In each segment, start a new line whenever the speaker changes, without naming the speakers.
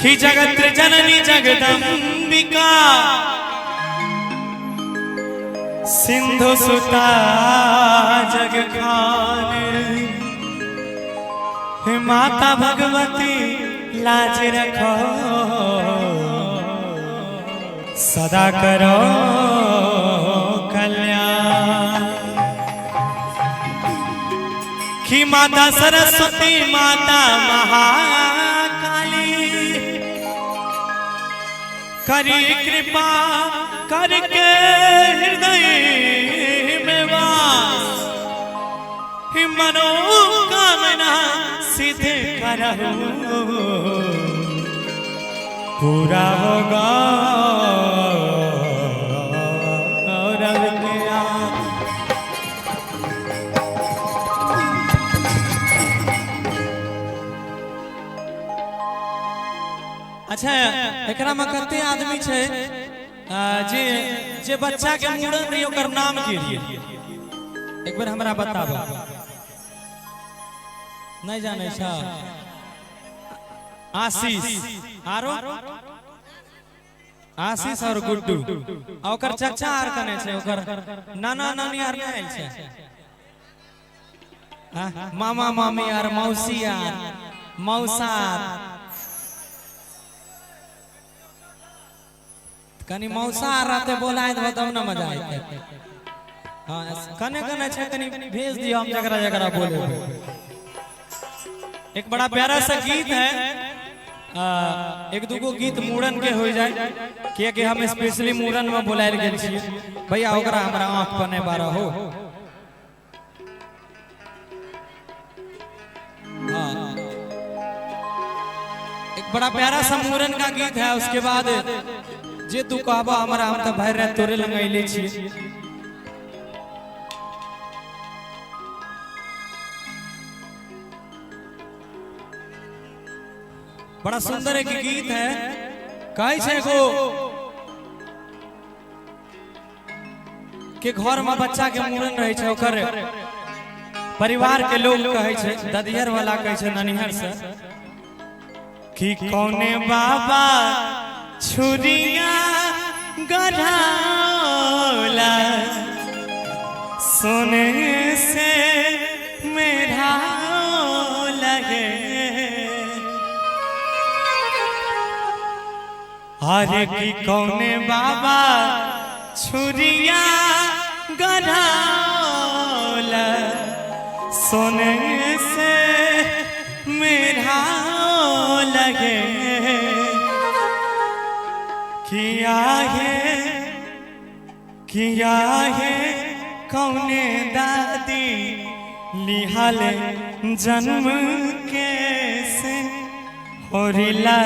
कि जगत जननी जगदम्बिका सिंधु सुता जग खान माता भगवती लाज रखो सदा करो कल्याण। कि माता सरस्वती माता महाकाली करी कृपा करके हृदय में वास मनोकामना सिद्ध करहु पूरा होगा गौरव किया। अच्छा एकरा में कते आदमी छे जे जे बच्चा के मूड़न रही ओकर नाम की रही एक बार हमरा बताबो नहीं जाने छा आशीष आरो आशीष और गुड्डू ओकर चचा आर कने छे ओकर नाना नानी आर नहीं छे मामा मामी आर मौसी आर मौसा कनी मौसा रहते बोलाए तो तब ना मजा आते। हां कने कने छे कनी भेज दियो हम जगरा जगरा बोले। एक बड़ा प्यारा सा गीत है एक दुगो गीत मूड़न के हो जाए कि हम स्पेशली मूड़न में बुलायल गेल छी भैया ओकरा हमरा आंख पर नहीं बारा हो। एक बड़ा प्यारा सा मूड़न का गीत है उसके बाद जे तू कहबा हमरा हम त भाई रे तोरे लगैले छी। बड़ा सुंदर एक गीत है कहे छे को के घर में बच्चा के मूड़न रहे छे ओकर परिवार के लोग कहे छे ददिहर वाला कहे छे ननिहर से कि कौने बाबा छुरिया गढ़ाला सोने से मेरा लगे अरे कि कौने बाबा छुरिया गढ़ाला सोने से मेरा लगे किया है कौने दादी लिहाल जन्म कैसे होरिला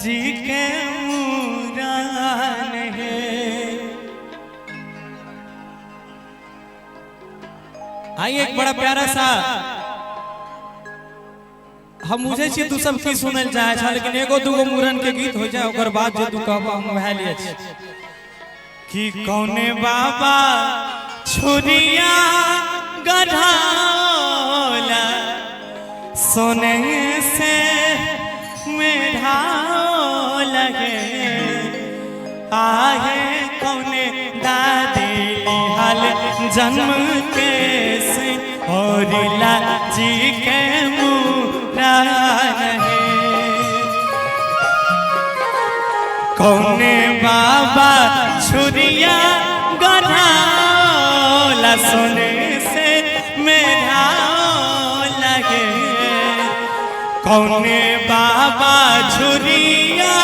जी के मूरान है। आइए एक बड़ा प्यारा सा हम मुझे छी तू सब की सुनल चाहे छा लेकिन एगो दूगो मूड़न के गीत हो जाए ओकर बाद जे तू कहबा हम वह लिए छी कि कौने बाबा छुरिया गढ़ाला सोने से मेरा लगे आहे कौने दादी लिहाल जन्म कैसे और लाजी के मूरान है। कौने बाबा छुरिया गढ़ाला सोने से मेरा लगे कौने बाबा छुरिया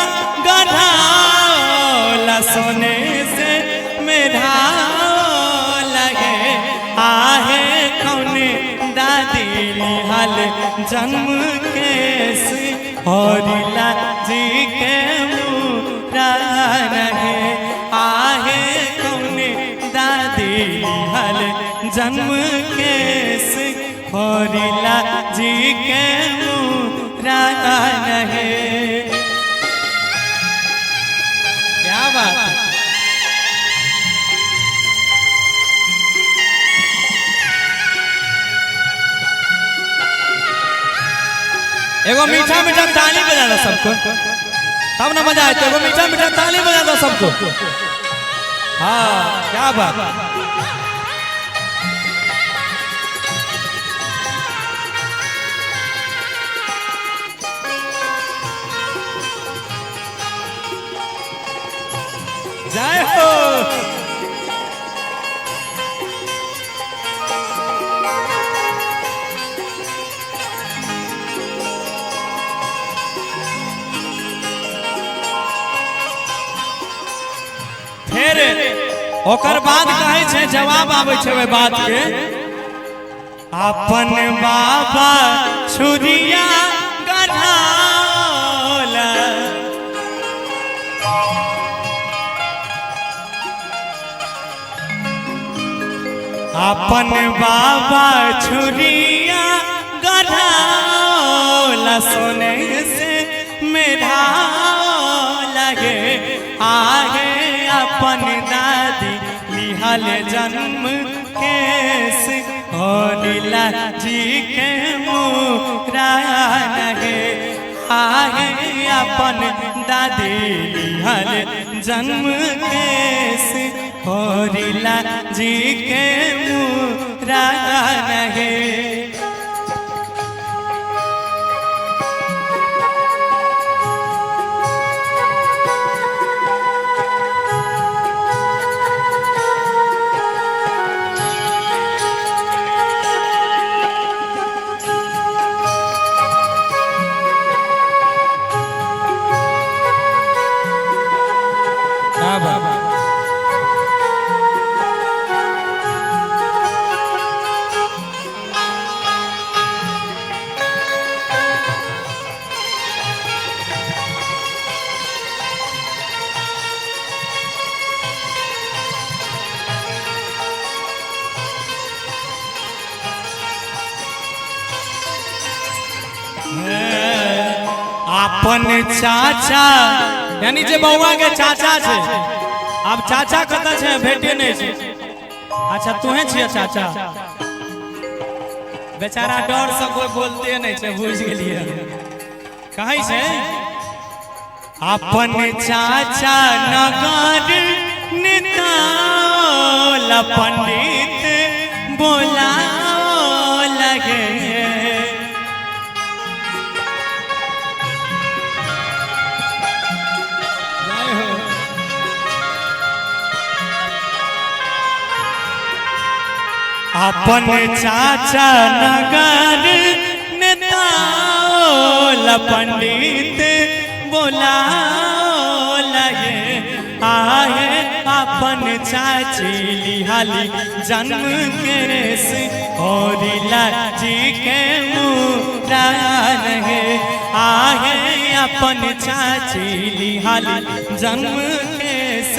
गढ़ाला सोने से मेरा लगे आहे कौने दादी लिहाल जन्म कैसे और लाजी के है आहे कौने दादी लिहाल जन्म कैसे और लाजी के मूरान है। क्या बात है। एगो मीठा मीठा ताली बजाना सबको। तब ना मजा आए। तो मीठा मीठा ताली बजा दो सबको। हाँ क्या बात। जय हो। फिर ओकर बाद कहे छे जवाब आवे छे वे बात के। अपन बाबा छुरिया गढ़ाला अपन बाबा छुरिया गढ़ाला सोने से मेढ़ा लगे आगे अपन दादी लिहल जन्म केस और लाजी के मुरा लगे आगे अपन दादी लिहल जन्म केस और लाजी के मुरा लगे। अपन चाचा यानी जे बउआ के चाचा छे। अब चाचा कत छे भेटे नहीं छे। अच्छा तुहे छिए चाचा। बेचारा डर से कोई बोलते नहीं छे बुझ गेलिए। कहे छे अपन चाचा नगर निकाल पंडित बोला लगे। अपन चाचा नगर नेताल पंडित बोला लगे आए अपन चाची लिहाली जन्म केस और लाजी के मुरा लगे आए अपन चाची लिहाली जन्म केस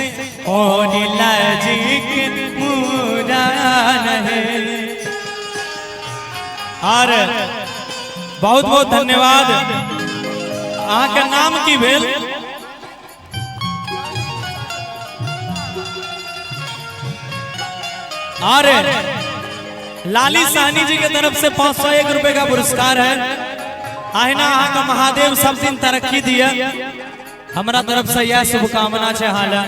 और लाजी के मुरा रहे। और बहुत बहुत धन्यवाद। आपका नाम की भेल? और लाली साहनी जी की तरफ से 501 रुपए का पुरस्कार है। आहिना का महादेव सब दिन तरक्की दिया। हमारा तरफ से यह शुभकामना है। हाला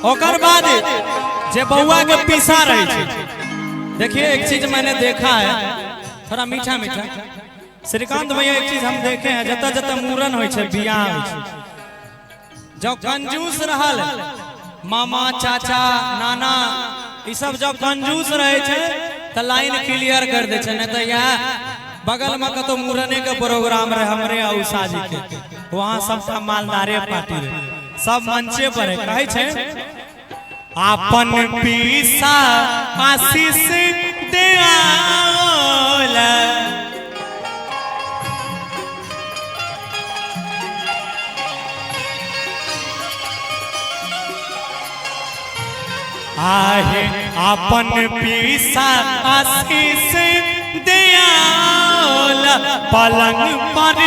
ओकर बाद जे बउआ के पीसा रही थी। देखिए एक चीज मैंने देखा है थोड़ा मीठा मीठा। श्रीकांत भैया एक चीज हम देखे हैं जत जत मूरन हो बियाह जब कंजूस रहल मामा चाचा नाना ये सब जब कंजूस रहे छे तो लाइन क्लियर कर दे छे। नहीं तो यहाँ बगल में कतो मूरने के प्रोग्राम रहे हमरे उषा जी के वहाँ सबका मालदारे पार्टी रहे सब मंचे पर है। कहे छे अपन पीसा आशीष दे आहे अपन पीसा आशीष दे पलंग पर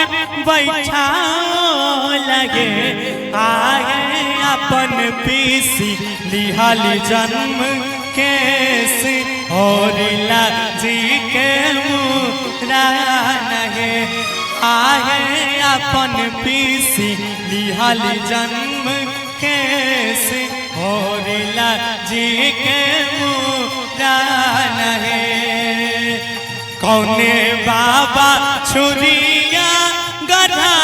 बैठा लगे आए अपन पीसी लिहाली जन्म केस और लाजी के मुरा लगे आए अपन पीसी लिहाली जन्म केस और लाजी के मुरा लगे कौने बाबा छुरिया गढ़ा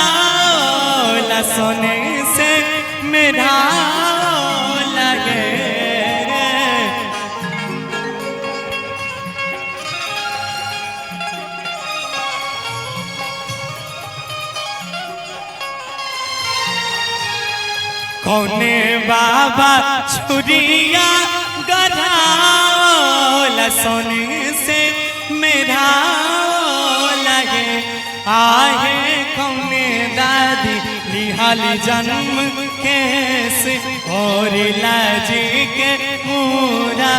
सोने से मेरा लगे कौने बाबा छुरिया गढ़ा सोने से मेरा लगे आहे कौने दादी लिहाली जन्म केस और लाजी के मुरा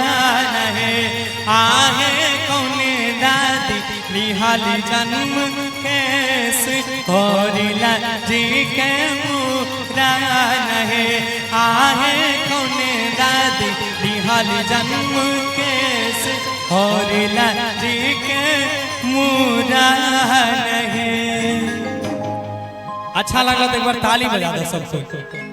लगे आहे कौने दादी लिहाली जन्म केस और लाजी के मुरा लगे आहे कौने दादी लिहाली जन्म केस और लाजी के मुरा लगे। अच्छा लगा तो एक बार ताली बजा दो सबको।